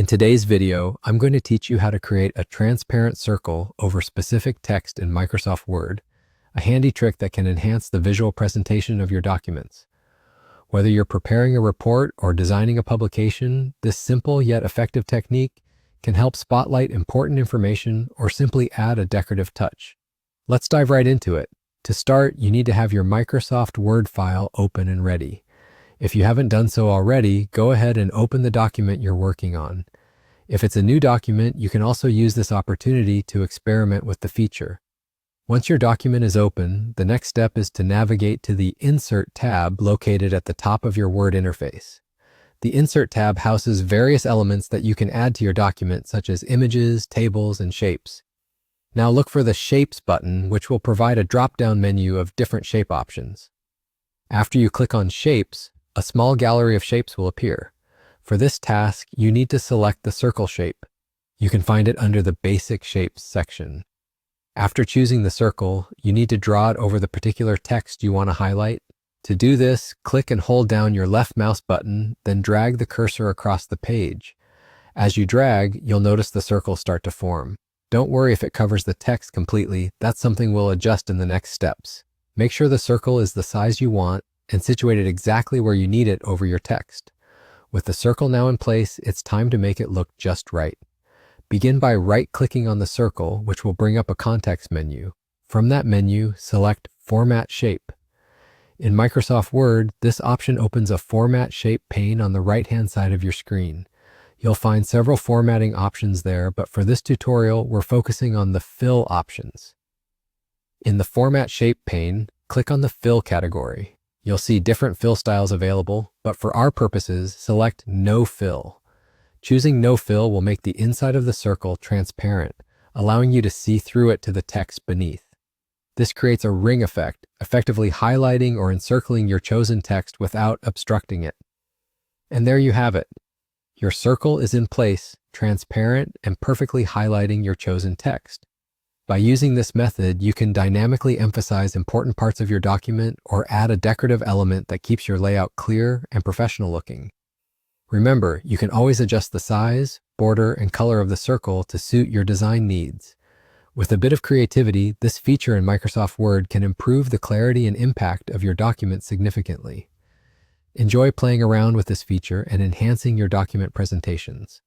In today's video, I'm going to teach you how to create a transparent circle over specific text in Microsoft Word, a handy trick that can enhance the visual presentation of your documents. Whether you're preparing a report or designing a publication, this simple yet effective technique can help spotlight important information or simply add a decorative touch. Let's dive right into it. To start, you need to have your Microsoft Word file open and ready. If you haven't done so already, go ahead and open the document you're working on. If it's a new document, you can also use this opportunity to experiment with the feature. Once your document is open, the next step is to navigate to the Insert tab located at the top of your Word interface. The Insert tab houses various elements that you can add to your document, such as images, tables, and shapes. Now look for the Shapes button, which will provide a drop-down menu of different shape options. After you click on Shapes, a small gallery of shapes will appear. For this task, you need to select the circle shape. You can find it under the Basic Shapes section. After choosing the circle, you need to draw it over the particular text you want to highlight. To do this, click and hold down your left mouse button, then drag the cursor across the page. As you drag, you'll notice the circle start to form. Don't worry if it covers the text completely, that's something we'll adjust in the next steps. Make sure the circle is the size you want and situated exactly where you need it over your text. With the circle now in place, it's time to make it look just right. Begin by right-clicking on the circle, which will bring up a context menu. From that menu, select Format Shape. In Microsoft Word, this option opens a Format Shape pane on the right-hand side of your screen. You'll find several formatting options there, but for this tutorial, we're focusing on the Fill options. In the Format Shape pane, click on the Fill category. You'll see different fill styles available, but for our purposes, select No Fill. Choosing No Fill will make the inside of the circle transparent, allowing you to see through it to the text beneath. This creates a ring effect, effectively highlighting or encircling your chosen text without obstructing it. And there you have it. Your circle is in place, transparent, and perfectly highlighting your chosen text. By using this method, you can dynamically emphasize important parts of your document or add a decorative element that keeps your layout clear and professional looking. Remember, you can always adjust the size, border, and color of the circle to suit your design needs. With a bit of creativity, this feature in Microsoft Word can improve the clarity and impact of your document significantly. Enjoy playing around with this feature and enhancing your document presentations.